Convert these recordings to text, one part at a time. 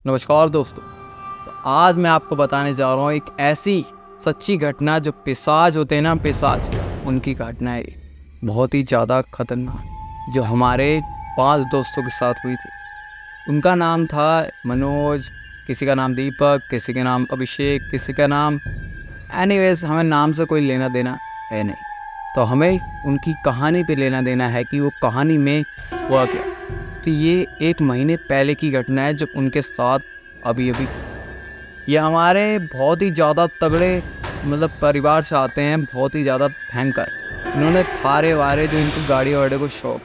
नमस्कार दोस्तों। तो आज मैं आपको बताने जा रहा हूँ एक ऐसी सच्ची घटना जो पिशाच होते हैं ना, पिशाच, उनकी घटना है। बहुत ही ज़्यादा खतरनाक, जो हमारे 5 दोस्तों के साथ हुई थी। उनका नाम था मनोज, किसी का नाम दीपक, किसी का नाम अभिषेक, किसी का नाम एनीवेज, हमें नाम से कोई लेना देना है नहीं। तो हमें उनकी कहानी पे लेना देना है कि वो कहानी में हुआ क्या। तो ये 1 महीने पहले की घटना है, जब उनके साथ अभी ये हमारे बहुत ही ज़्यादा तगड़े परिवार से आते हैं, बहुत ही ज़्यादा भयंकर। इन्होंने थारे वारे, जो इनको गाड़ी वाड़े को शौक,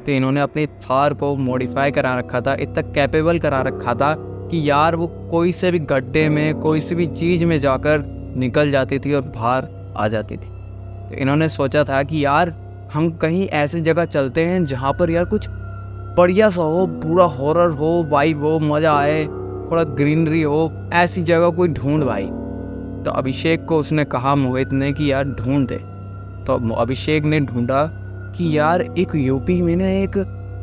तो इन्होंने अपनी थार को मॉडिफाई करा रखा था, इतना कैपेबल करा रखा था कि यार वो कोई से भी गड्ढे में, कोई सी भी चीज़ में जाकर निकल जाती थी और बाहर आ जाती थी। तो इन्होंने सोचा था कि यार हम कहीं ऐसी जगह चलते हैं जहाँ पर यार कुछ बढ़िया सा हो, पूरा हॉरर हो, वाइब हो, मज़ा आए, थोड़ा ग्रीनरी हो, ऐसी जगह कोई ढूंढ भाई। तो अभिषेक को उसने कहा, मोहित ने, कि यार ढूंढ दे। तो अभिषेक ने ढूंढा कि यार एक यूपी में ना एक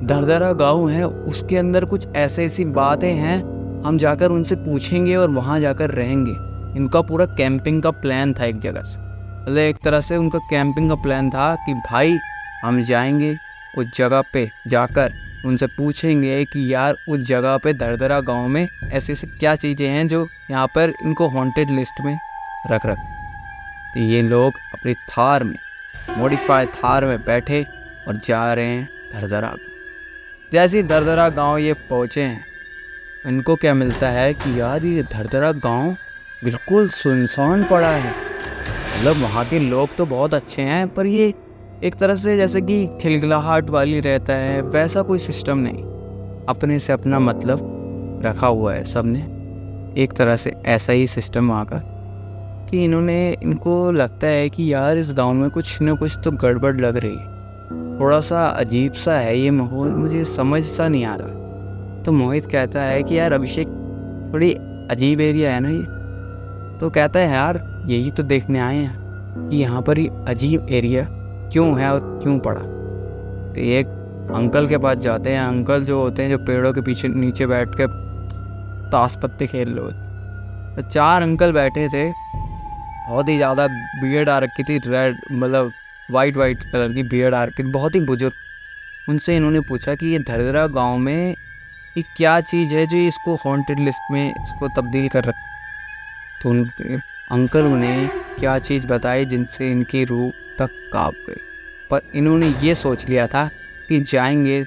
दरदरा गांव है, उसके अंदर कुछ ऐसी बातें हैं, हम जाकर उनसे पूछेंगे और वहाँ जाकर रहेंगे। इनका पूरा कैंपिंग का प्लान था एक जगह से, एक तरह से उनका कैंपिंग का प्लान था कि भाई हम जाएंगे उस जगह पे, जाकर उनसे पूछेंगे कि यार उस जगह पे दरदरा गांव में ऐसी क्या चीज़ें हैं जो यहाँ पर इनको हॉन्टेड लिस्ट में रख। तो ये लोग अपनी थार में, मॉडिफाइड थार में बैठे और जा रहे हैं दरदरा। जैसे ही दरदरा गांव ये पहुँचे हैं, इनको क्या मिलता है कि यार ये दरदरा गांव बिल्कुल सुनसान पड़ा है। वहाँ के लोग तो बहुत अच्छे हैं, पर ये एक तरह से जैसे कि खिलखिलाहट वाली रहता है, वैसा कोई सिस्टम नहीं। अपने से अपना मतलब रखा हुआ है सबने, एक तरह से ऐसा ही सिस्टम वहाँ का, कि इनको लगता है कि यार इस गांव में कुछ न कुछ तो गड़बड़ लग रही है, थोड़ा सा अजीब सा है ये माहौल, मुझे समझ सा नहीं आ रहा। तो मोहित कहता है कि यार अभिषेक, थोड़ी अजीब एरिया है ना ये। तो कहता है यार यही तो देखने आए हैं कि यहाँ पर ही अजीब एरिया क्यों है और क्यों पड़ा। तो एक अंकल के पास जाते हैं। अंकल जो होते हैं, जो पेड़ों के पीछे नीचे बैठ के ताश पत्ते खेल रहे होते। तो 4 अंकल बैठे थे, बहुत ही ज़्यादा बियर्ड आ रखी थी, रेड वाइट कलर की बियर्ड आ रखी थी, बहुत ही बुजुर्ग। उनसे इन्होंने पूछा कि ये दरदरा गांव में ये क्या चीज़ है जो इसको हॉन्टेड लिस्ट में इसको तब्दील कर रखा। तो उनके अंकल उन्हें क्या चीज़ बताई जिनसे इनकी रूह तक काँप गई। पर इन्होंने ये सोच लिया था कि जाएंगे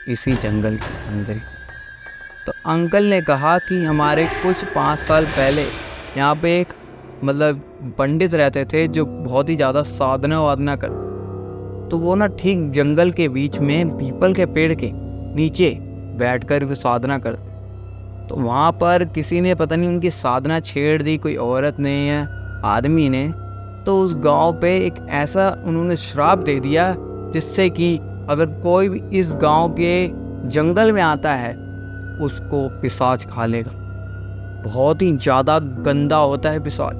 इसी जंगल के अंदर ही। तो अंकल ने कहा कि हमारे कुछ 5 साल पहले यहाँ पे एक पंडित रहते थे, जो बहुत ही ज़्यादा साधना वादना करते। तो वो ना ठीक जंगल के बीच में पीपल के पेड़ के नीचे बैठकर वो साधना करते। तो वहाँ पर किसी ने पता नहीं उनकी साधना छेड़ दी, कोई औरत ने या आदमी ने। तो उस गांव पे एक ऐसा उन्होंने श्राप दे दिया जिससे कि अगर कोई भी इस गांव के जंगल में आता है, उसको पिशाच खा लेगा। बहुत ही ज़्यादा गंदा होता है पिशाच।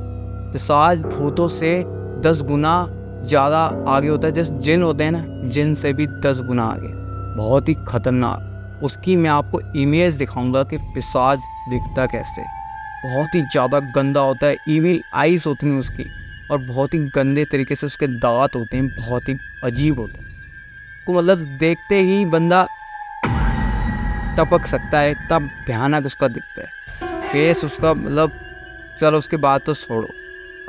पिशाच भूतों से 10 गुना ज़्यादा आगे होता है। जैसे जिन होते हैं ना, जिन से भी 10 गुना आगे, बहुत ही खतरनाक। उसकी मैं आपको इमेज दिखाऊंगा कि पिशाच दिखता कैसे। बहुत ही ज़्यादा गंदा होता है, इविल आइज़ होती हैं उसकी, और बहुत ही गंदे तरीके से उसके दांत होते हैं, बहुत ही अजीब होते हैं। को देखते ही बंदा टपक सकता है, तब भयानक उसका दिखता है फेस उसका। चलो उसके बाद तो छोड़ो,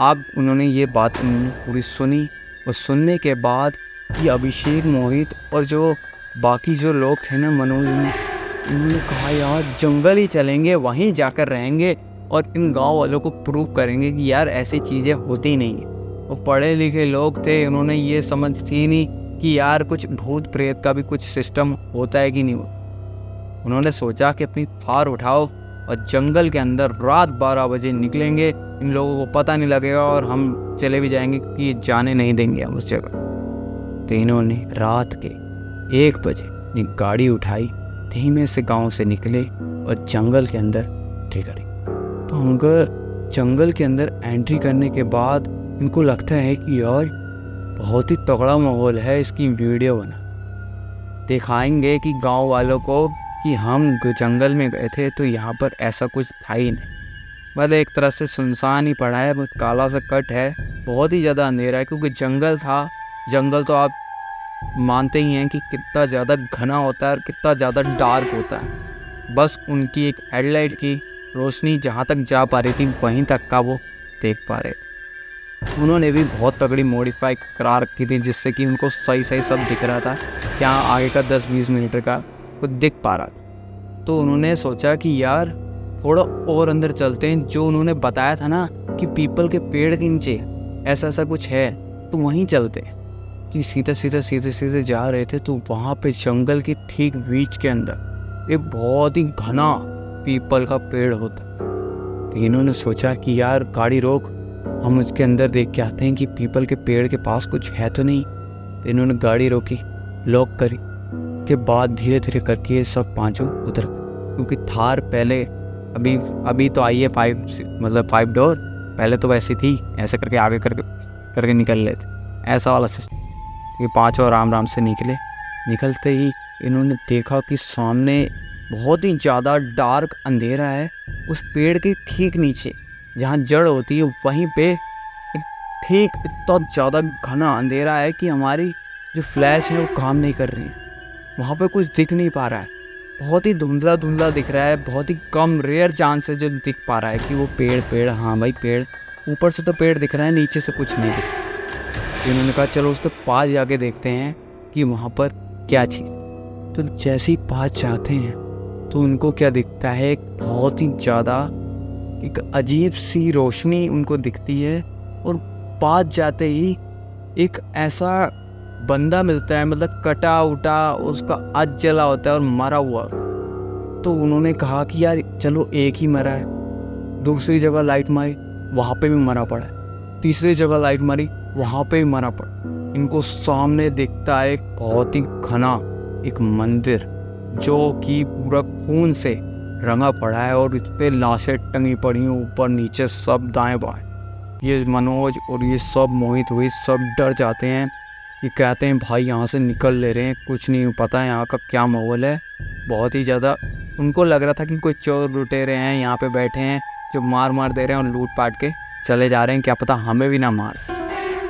अब उन्होंने ये बात पूरी सुनी, और सुनने के बाद ये अभिषेक, मोहित और जो बाकी जो लोग थे ना, मनोज, उन्होंने कहा यार जंगल ही चलेंगे, वहीं जाकर रहेंगे और इन गांव वालों को प्रूव करेंगे कि यार ऐसी चीज़ें होती नहीं हैं। वो पढ़े लिखे लोग थे, उन्होंने ये समझ थी नहीं कि यार कुछ भूत प्रेत का भी कुछ सिस्टम होता है कि नहीं होता। उन्होंने सोचा कि अपनी थार उठाओ और जंगल के अंदर रात 12 बजे निकलेंगे, इन लोगों को पता नहीं लगेगा और हम चले भी जाएंगे, क्योंकि ये जाने नहीं देंगे हम उस जगह। तो इन्होंने रात के 1 बजे अपनी गाड़ी उठाई, धीमे से गांव से निकले और जंगल के अंदर एंट्री करी। तो उनको जंगल के अंदर एंट्री करने के बाद इनको लगता है कि यार बहुत ही तगड़ा माहौल है, इसकी वीडियो बना दिखाएंगे कि गांव वालों को कि हम जंगल में गए थे तो यहाँ पर ऐसा कुछ था ही नहीं। मतलब एक तरह से सुनसान ही पड़ा है, बहुत काला सा कट है, बहुत ही ज़्यादा अंधेरा है क्योंकि जंगल था। जंगल तो आप मानते ही हैं कि कितना ज़्यादा घना होता है और कितना ज़्यादा डार्क होता है। बस उनकी एक हेडलाइट की रोशनी जहाँ तक जा पा रही थी वहीं तक का वो देख पा रहे थे। उन्होंने भी बहुत तगड़ी मॉडिफाई करा रखी थी जिससे कि उनको सही सही सब दिख रहा था, क्या आगे का 10-20 मीटर का कुछ दिख पा रहा था। तो उन्होंने सोचा कि यार थोड़ा और अंदर चलते हैं। जो उन्होंने बताया था ना कि पीपल के पेड़ के नीचे ऐसा ऐसा कुछ है, तो वहीं चलते हैं। कि सीधे सीधे सीधे सीधे जा रहे थे तो वहाँ पे जंगल के ठीक बीच के अंदर एक बहुत ही घना पीपल का पेड़ होता। तो इन्होंने सोचा कि यार गाड़ी रोक, हम उसके अंदर देख के आते हैं कि पीपल के पेड़ के पास कुछ है तो नहीं। तो इन्होंने गाड़ी रोकी, लॉक करी, के बाद धीरे धीरे करके ये सब पांचों उतर, क्योंकि थार पहले अभी तो आई है 5 डोर, पहले तो वैसी थी, ऐसे करके आगे करके निकल लेते, ऐसा वाला सिस्टम। ये पांचों आराम से निकलते ही इन्होंने देखा कि सामने बहुत ही ज़्यादा डार्क अंधेरा है। उस पेड़ के ठीक नीचे जहाँ जड़ होती है वहीं पे ठीक इतना ज़्यादा घना अंधेरा है कि हमारी जो फ्लैश है वो काम नहीं कर रही है। वहाँ पे कुछ दिख नहीं पा रहा है, बहुत ही धुंधला धुंधला दिख रहा है। बहुत ही कम रेयर चांस है जो दिख पा रहा है कि वो पेड़ हाँ भाई पेड़, ऊपर से तो पेड़ दिख रहा है, नीचे से कुछ नहीं दिख रहा। तो इन्होंने कहा चलो उसके पास जाके देखते हैं कि वहाँ पर क्या चीज़। तो जैसे ही पास जाते हैं तो उनको क्या दिखता है, एक बहुत ही ज़्यादा एक अजीब सी रोशनी उनको दिखती है। और पास जाते ही एक ऐसा बंदा मिलता है, मतलब कटा उटा, उसका आज जला होता है और मरा हुआ। तो उन्होंने कहा कि यार चलो एक ही मरा है। दूसरी जगह लाइट मारी, वहाँ पे भी मरा पड़ा है। तीसरी जगह लाइट मारी, वहाँ पे भी मरा पड़ा। इनको सामने दिखता है एक बहुत ही घना एक मंदिर जो कि पूरा खून से रंगा पड़ा है और इस पे लाशें टंगी पड़ी हैं ऊपर नीचे सब दाएं बाएं। ये मनोज और ये सब मोहित हुए, सब डर जाते हैं। ये कहते हैं भाई यहाँ से निकल ले रहे हैं, कुछ नहीं पता है यहाँ का क्या माहौल है। बहुत ही ज़्यादा उनको लग रहा था कि कोई चोर लुटेरे हैं यहाँ पे बैठे हैं जो मार दे रहे हैं और लूट पाट के चले जा रहे हैं, क्या पता हमें भी ना मार।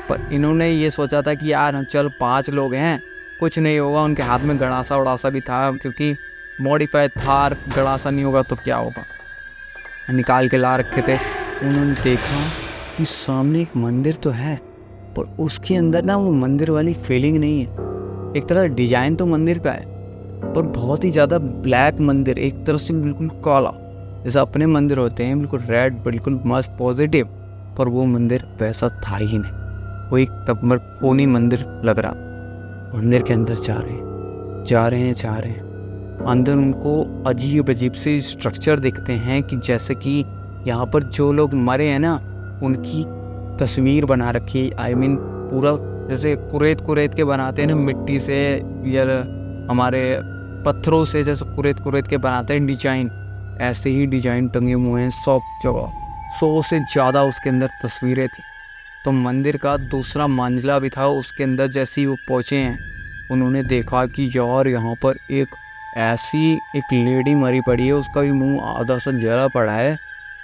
पर इन्होंने ये सोचा था कि यार हम चल 5 लोग हैं, कुछ नहीं होगा। उनके हाथ में गड़ासा उड़ासा भी था क्योंकि मॉडिफाइड थार, गड़ासा नहीं होगा तो क्या होगा, निकाल के ला रखे थे। उन्होंने देखा कि सामने एक मंदिर तो है पर उसके अंदर ना वो मंदिर वाली फीलिंग नहीं है। एक तरह डिजाइन तो मंदिर का है पर बहुत ही ज़्यादा ब्लैक मंदिर, एक तरह से बिल्कुल काला, जैसे अपने मंदिर होते हैं बिल्कुल रेड, बिल्कुल मस्त पॉजिटिव, पर वो मंदिर वैसा था ही नहीं। वो एक तब खूनी मंदिर लग रहा। मंदिर के अंदर जा रहे हैं अंदर उनको अजीब से स्ट्रक्चर दिखते हैं कि जैसे कि यहाँ पर जो लोग मरे हैं ना उनकी तस्वीर बना रखी। आई मीन पूरा जैसे कुरेद के बनाते हैं ना मिट्टी से या हमारे पत्थरों से, जैसे कुरेद के बनाते हैं डिजाइन, ऐसे ही डिजाइन टंगे हुए हैं सब जगह। 100 से ज़्यादा उसके अंदर तस्वीरें थी। तो मंदिर का दूसरा मंजिला भी था, उसके अंदर जैसे ही वो पहुँचे हैं उन्होंने देखा कि यार यहाँ पर एक ऐसी एक लेडी मरी पड़ी है, उसका भी मुंह आधा सा जला पड़ा है,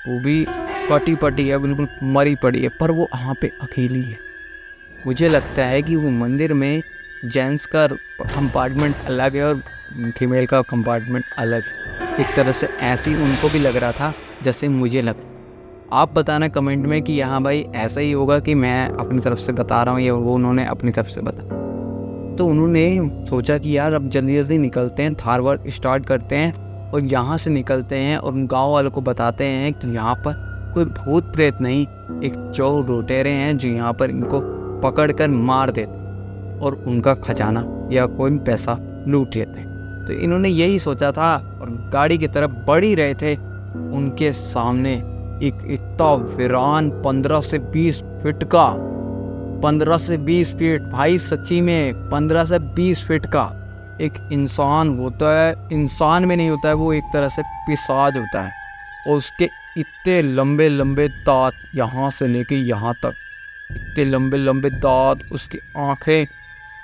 वो भी पटी है, बिल्कुल मरी पड़ी है, पर वो वहाँ पे अकेली है। मुझे लगता है कि वो मंदिर में जेंट्स का कंपार्टमेंट अलग है और फीमेल का कंपार्टमेंट अलग है। एक तरह से ऐसी उनको भी लग रहा था जैसे मुझे लग। आप बताना कमेंट में कि यहाँ भाई ऐसा ही होगा कि मैं अपनी तरफ से बता रहा हूँ या वो उन्होंने अपनी तरफ से बता। तो उन्होंने सोचा कि यार अब जल्दी निकलते हैं, थार वर्क स्टार्ट करते हैं और यहाँ से निकलते हैं और गांव वालों को बताते हैं कि यहाँ पर कोई भूत प्रेत नहीं, एक चोर लुटेरे हैं जो यहाँ पर इनको पकड़ कर मार देते और उनका खजाना या कोई पैसा लूट लेते। तो इन्होंने यही सोचा था और गाड़ी की तरफ बढ़ ही रहे थे। उनके सामने एक इतना वीरान 15 से 20 फीट का, 15 से 20 फीट भाई, सच्ची में 15 से 20 फीट का एक इंसान होता है। इंसान में नहीं होता है वो, एक तरह से पिशाच होता है और उसके इतने लंबे दांत, यहाँ से लेके यहाँ तक इतने लंबे दांत, उसकी आंखें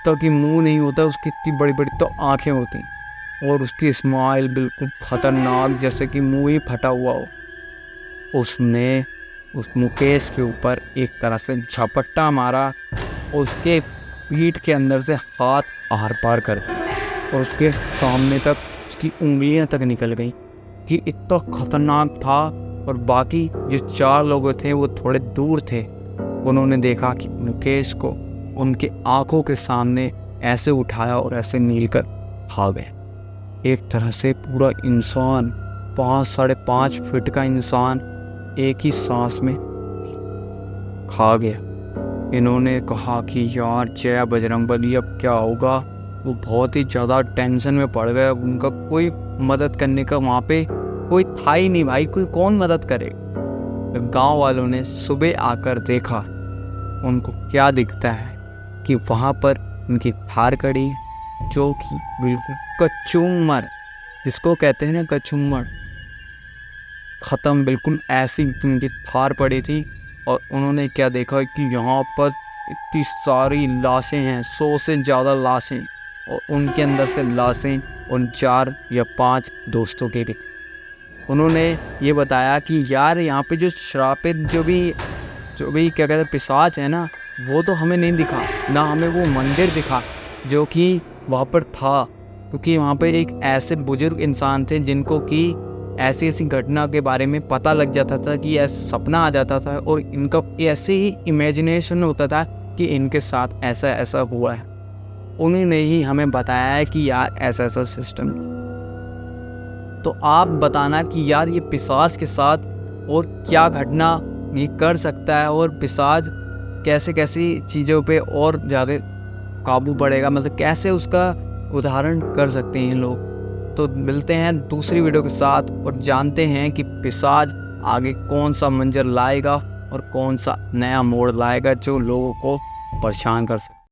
तक ही मुंह नहीं होता, उसकी इतनी बड़ी तो आंखें होती हैं और उसकी स्माइल बिल्कुल खतरनाक, जैसे कि मुंह ही फटा हुआ हो। उसने उस मुकेश के ऊपर एक तरह से झपट्टा मारा, उसके पीठ के अंदर से हाथ आर पार कर दिया और उसके सामने तक उसकी उंगलियां तक निकल गई कि इतना खतरनाक था। और बाकी जो 4 लोग थे वो थोड़े दूर थे, उन्होंने देखा कि मुकेश को उनके आंखों के सामने ऐसे उठाया और ऐसे नील कर खा गए। एक तरह से पूरा इंसान, 5-5.5 फीट का इंसान एक ही सांस में खा गया। इन्होंने कहा कि यार जय बजरंगबली, अब क्या होगा। वो बहुत ही ज़्यादा टेंशन में पड़ गए। अब उनका कोई मदद करने का वहाँ पे कोई था ही नहीं भाई, कोई कौन मदद करे। गांव वालों ने सुबह आकर देखा, उनको क्या दिखता है कि वहाँ पर उनकी थार खड़ी है, जो कि बिल्कुल कचूमर, जिसको कहते हैं ना कचूमर, ख़त्म बिल्कुल ऐसी उनकी थार पड़ी थी। और उन्होंने क्या देखा कि यहाँ पर इतनी सारी लाशें हैं, 100 से ज़्यादा लाशें, और उनके अंदर से लाशें उन 4 या 5 दोस्तों के भी थी। उन्होंने ये बताया कि यार यहाँ पे जो श्रापित जो भी क्या कहते हैं पिशाच है ना, वो तो हमें नहीं दिखा, ना हमें वो मंदिर दिखा जो कि वहाँ पर था। क्योंकि वहाँ पे एक ऐसे बुजुर्ग इंसान थे जिनको कि ऐसी ऐसी घटना के बारे में पता लग जाता था, कि ऐसा सपना आ जाता था और इनका ऐसे ही इमेजिनेशन होता था कि इनके साथ ऐसा ऐसा हुआ है। उन्होंने ही हमें बताया है कि यार ऐसा ऐसा सिस्टम। तो आप बताना कि यार ये पिशाच के साथ और क्या घटना ये कर सकता है, और पिशाच कैसे कैसी चीज़ों पे और ज़्यादा काबू पड़ेगा, मतलब कैसे उसका उदाहरण कर सकते हैं लोग। तो मिलते हैं दूसरी वीडियो के साथ और जानते हैं कि पिशाच आगे कौन सा मंजर लाएगा और कौन सा नया मोड़ लाएगा जो लोगों को परेशान कर सकता है।